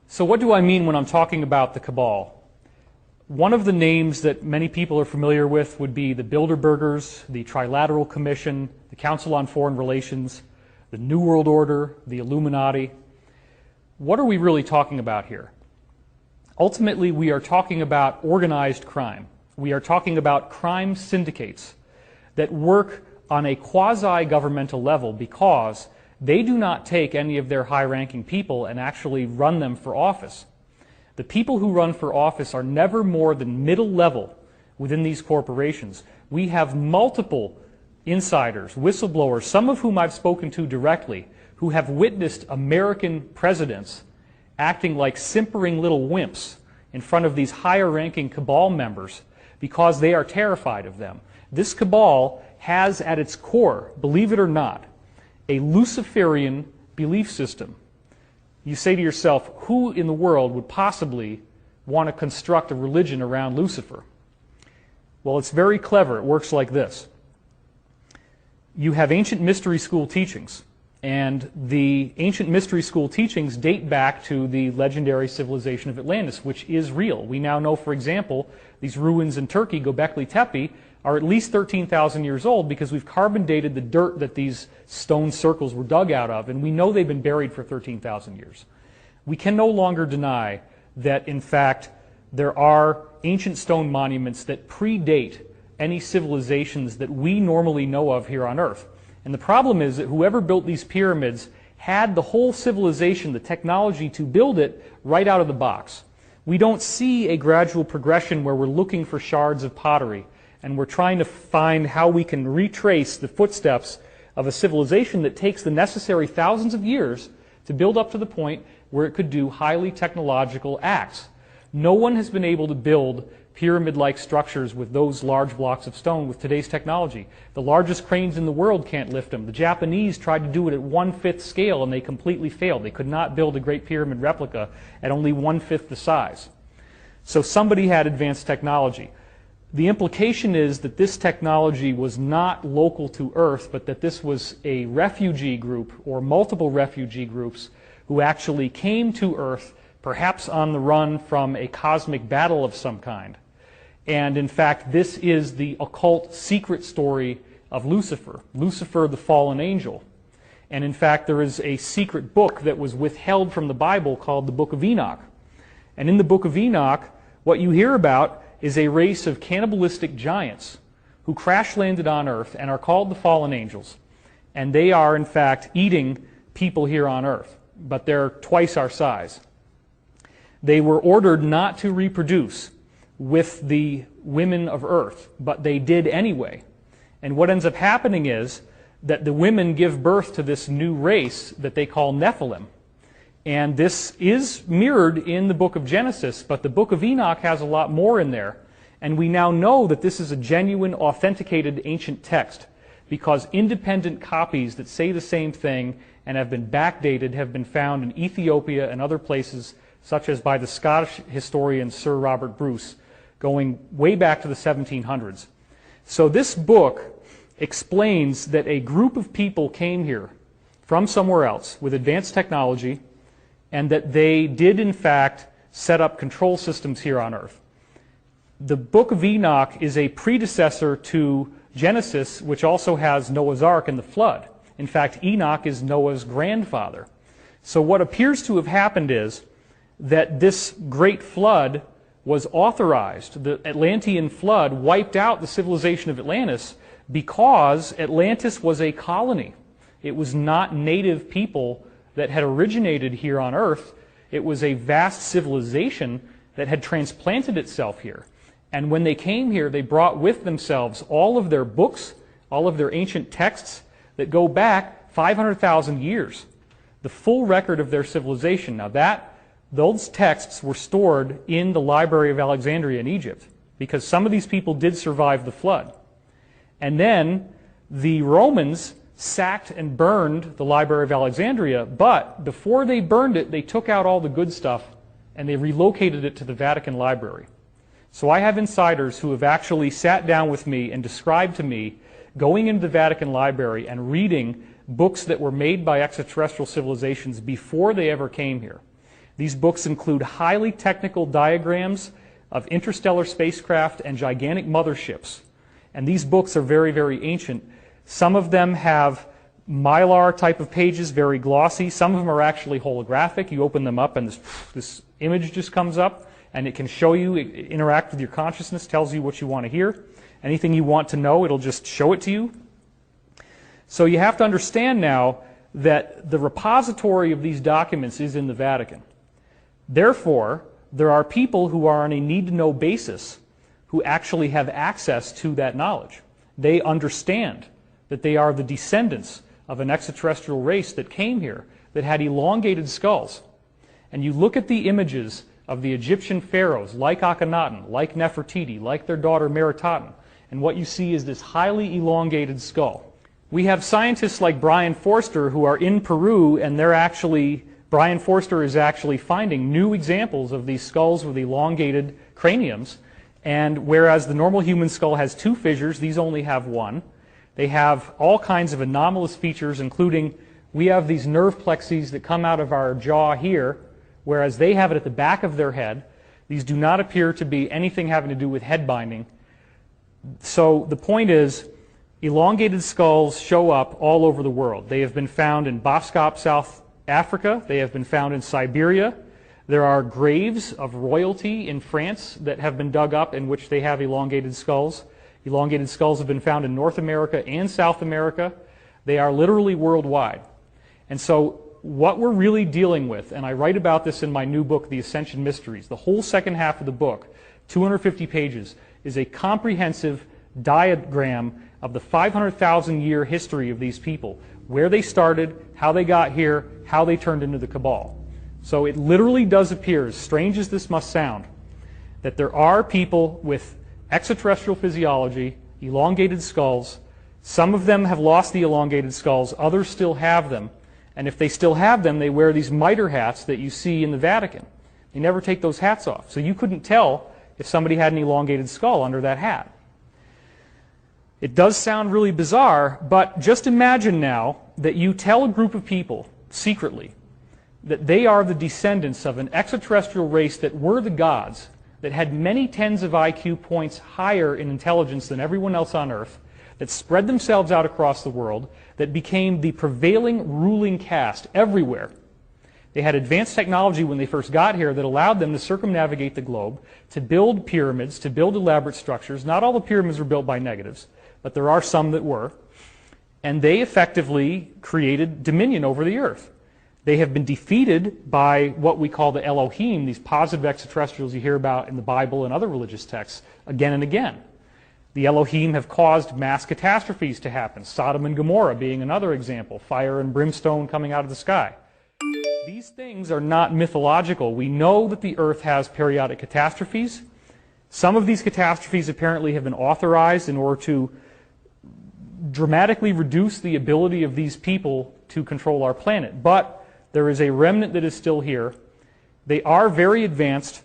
So what do I mean when I'm talking about the Cabal? One of the names that many people are familiar with would be the Bilderbergers, the Trilateral Commission, the Council on Foreign Relations, the New World Order, the Illuminati. What are we really talking about here? Ultimately, we are talking about organized crime. We are talking about crime syndicates that work on a quasi-governmental level because they do not take any of their high-ranking people and actually run them for office. The people who run for office are never more than middle level within these corporations. We have multiple insiders, whistleblowers, some of whom I've spoken to directly, who have witnessed American presidents acting like simpering little wimps in front of these higher-ranking cabal members because they are terrified of them. This cabal has at its core, believe it or not, a Luciferian belief system. You say to yourself, who in the world would possibly want to construct a religion around Lucifer? Well, it's very clever. It works like this. You have ancient mystery school teachings, and the ancient mystery school teachings date back to the legendary civilization of Atlantis, which is real. We now know, for example, these ruins in Turkey, Göbekli Tepe, are at least 13,000 years old because we've carbon dated the dirt that these stone circles were dug out of, and we know they've been buried for 13,000 years. We can no longer deny that, in fact, there are ancient stone monuments that predate any civilizations that we normally know of here on Earth. And the problem is that whoever built these pyramids had the whole civilization, the technology to build it, right out of the box. We don't see a gradual progression where we're looking for shards of pottery and we're trying to find how we can retrace the footsteps of a civilization that takes the necessary thousands of years to build up to the point where it could do highly technological acts. No one has been able to build pyramid-like structures with those large blocks of stone with today's technology. The largest cranes in the world can't lift them. The Japanese tried to do it at 1/5 scale and they completely failed. They could not build a Great Pyramid replica at only 1/5 the size. So somebody had advanced technology. The implication is that this technology was not local to Earth, but that this was a refugee group or multiple refugee groups who actually came to Earth, perhaps on the run from a cosmic battle of some kind. And in fact, this is the occult secret story of Lucifer, Lucifer the fallen angel. And in fact, there is a secret book that was withheld from the Bible called the Book of Enoch. And in the Book of Enoch, what you hear about is a race of cannibalistic giants who crash-landed on Earth and are called the fallen angels. And they are, in fact, eating people here on Earth, but they're twice our size. They were ordered not to reproduce with the women of Earth, but they did anyway. And what ends up happening is that the women give birth to this new race that they call Nephilim. And this is mirrored in the book of Genesis, but the book of Enoch has a lot more in there. And we now know that this is a genuine, authenticated ancient text because independent copies that say the same thing and have been backdated have been found in Ethiopia and other places, such as by the Scottish historian Sir Robert Bruce, going way back to the 1700s. So this book explains that a group of people came here from somewhere else with advanced technology, and that they did, in fact, set up control systems here on Earth. The Book of Enoch is a predecessor to Genesis, which also has Noah's Ark and the flood. In fact, Enoch is Noah's grandfather. So what appears to have happened is that this great flood was authorized. The Atlantean flood wiped out the civilization of Atlantis because Atlantis was a colony. It was not native people that had originated here on Earth. It was a vast civilization that had transplanted itself here. And when they came here, they brought with themselves all of their books, all of their ancient texts that go back 500,000 years. The full record of their civilization. Now those texts were stored in the Library of Alexandria in Egypt because some of these people did survive the flood. And then the Romans sacked and burned the Library of Alexandria, but before they burned it, they took out all the good stuff and they relocated it to the Vatican Library. So I have insiders who have actually sat down with me and described to me going into the Vatican Library and reading books that were made by extraterrestrial civilizations before they ever came here. These books include highly technical diagrams of interstellar spacecraft and gigantic motherships. And these books are very, very ancient. Some of them have mylar type of pages, very glossy. Some of them are actually holographic. You open them up and this image just comes up, and it can show you, interact with your consciousness, tells you what you want to hear. Anything you want to know, it'll just show it to you. So you have to understand now that the repository of these documents is in the Vatican. Therefore, there are people who are on a need-to-know basis who actually have access to that knowledge. They understand that they are the descendants of an extraterrestrial race that came here that had elongated skulls. And you look at the images of the Egyptian pharaohs like Akhenaten, like Nefertiti, like their daughter Meritaten, and what you see is this highly elongated skull. We have scientists like Brian Forster who are in Peru, and Brian Forster is actually finding new examples of these skulls with elongated craniums, and whereas the normal human skull has 2 fissures, these only have 1. They have all kinds of anomalous features, including we have these nerve plexes that come out of our jaw here, whereas they have it at the back of their head. These do not appear to be anything having to do with head binding. So the point is, elongated skulls show up all over the world. They have been found in Boskop, South Africa. They have been found in Siberia. There are graves of royalty in France that have been dug up in which they have elongated skulls. Elongated skulls have been found in North America and South America. They are literally worldwide. And so what we're really dealing with, and I write about this in my new book, The Ascension Mysteries, the whole second half of the book, 250 pages, is a comprehensive diagram of the 500,000-year history of these people, where they started, how they got here, how they turned into the Cabal. So it literally does appear, as strange as this must sound, that there are people with extraterrestrial physiology, elongated skulls. Some of them have lost the elongated skulls, others still have them. And if they still have them, they wear these mitre hats that you see in the Vatican. They never take those hats off. So you couldn't tell if somebody had an elongated skull under that hat. It does sound really bizarre, but just imagine now that you tell a group of people secretly that they are the descendants of an extraterrestrial race that were the gods, that had many tens of IQ points higher in intelligence than everyone else on Earth, that spread themselves out across the world, that became the prevailing ruling caste everywhere. They had advanced technology when they first got here that allowed them to circumnavigate the globe, to build pyramids, to build elaborate structures. Not all the pyramids were built by negatives, but there are some that were. And they effectively created dominion over the earth. They have been defeated by what we call the Elohim, these positive extraterrestrials you hear about in the Bible and other religious texts, again and again. The Elohim have caused mass catastrophes to happen, Sodom and Gomorrah being another example, fire and brimstone coming out of the sky. These things are not mythological. We know that the earth has periodic catastrophes. Some of these catastrophes apparently have been authorized in order to dramatically reduce the ability of these people to control our planet. But there is a remnant that is still here. They are very advanced,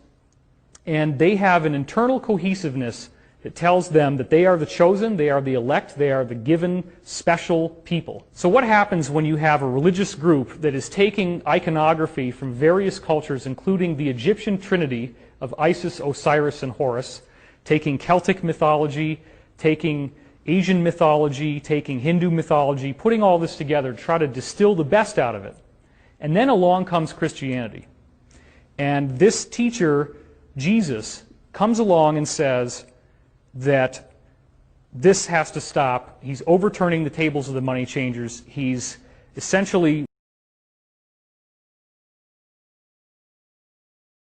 and they have an internal cohesiveness that tells them that they are the chosen, they are the elect, they are the given special people. So what happens when you have a religious group that is taking iconography from various cultures, including the Egyptian trinity of Isis, Osiris, and Horus, taking Celtic mythology, taking Asian mythology, taking Hindu mythology, putting all this together to try to distill the best out of it. And then along comes Christianity. And this teacher, Jesus, comes along and says that this has to stop. He's overturning the tables of the money changers. He's essentially